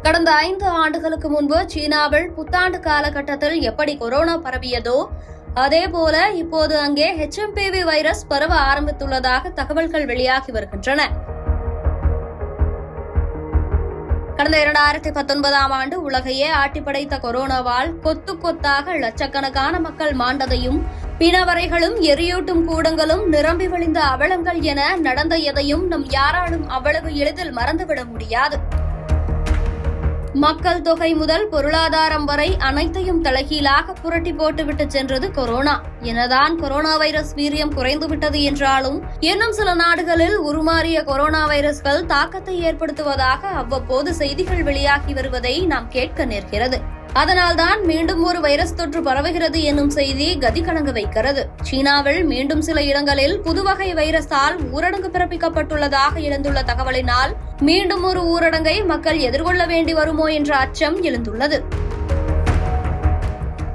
கடந்த 5 ஆண்டுகளுக்கு முன்பு சீனாவில் புத்தாண்டு காலகட்டத்தில் எப்படி கொரோனா பரவியதோ அதேபோல இப்போது அங்கே HMPV வைரஸ் பரவ ஆரம்பித்துள்ளதாக தகவல்கள் வெளியாகி வருகின்றன. கடந்த 2019ஆம் ஆண்டு உலகையே ஆட்டிப்படைத்த கொரோனாவால் கொத்து கொத்தாக லட்சக்கணக்கான மக்கள் மாண்டதையும், பிணவரைகளும் எரியூட்டும் கூடங்களும் நிரம்பி வழிந்த அவலங்கள் என நடந்த எதையும் நம் யாராலும் அவ்வளவு எளிதில் மறந்துவிட முடியாது. மக்கள் தொகை முதல் பொருளாதாரம் வரை அனைத்தையும் தலைகீழாக புரட்டி போட்டுவிட்டு சென்றது கொரோனா. எனதான் கொரோனா வைரஸ் வீரியம் குறைந்துவிட்டது என்றாலும் இன்னும் சில நாடுகளில் உருமாறிய கொரோனா வைரஸ்கள் தாக்கத்தை ஏற்படுத்துவதாக அவ்வப்போது செய்திகள் வெளியாகி வருவதை நாம் கேட்க நேர்கிறது. அதனால்தான் மீண்டும் ஒரு வைரஸ் தொற்று பரவுகிறது என்னும் செய்தி கதி கலங்க வைக்கிறது. சீனாவில் மீண்டும் சில இடங்களில் புதுவகை வைரஸால் ஊரடங்கு பிறப்பிக்கப்பட்டுள்ளதாக எழுந்துள்ள தகவலினால் மீண்டும் ஒரு ஊரடங்கை மக்கள் எதிர்கொள்ள வேண்டி வருமோ என்ற அச்சம் எழுந்துள்ளது.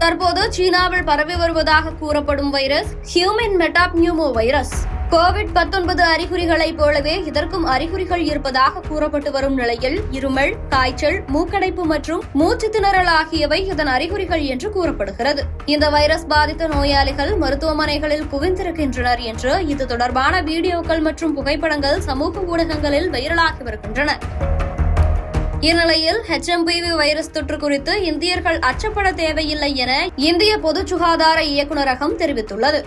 தற்போது சீனாவில் பரவி வருவதாக கூறப்படும் வைரஸ் ஹியூமன் மெட்டாப்னியூமோ வைரஸ். கோவிட்-19 அறிகுறிகளைப் போலவே இதற்கும் அறிகுறிகள் இருப்பதாக கூறப்பட்டு வரும் நிலையில் இருமல், காய்ச்சல், மூக்கடைப்பு மற்றும் மூச்சு திணறல் ஆகியவை இதன் அறிகுறிகள் என்று கூறப்படுகிறது. இந்த வைரஸ் பாதித்த நோயாளிகள் மருத்துவமனைகளில் குவிந்திருக்கின்றனர் என்று இது தொடர்பான வீடியோக்கள் மற்றும் புகைப்படங்கள் சமூக ஊடகங்களில் வைரலாகி வருகின்றன. இந்நிலையில் HMPV வைரஸ் தொற்று குறித்து இந்தியர்கள் அச்சப்பட தேவையில்லை என இந்திய பொது சுகாதார இயக்குநரகம் தெரிவித்துள்ளது.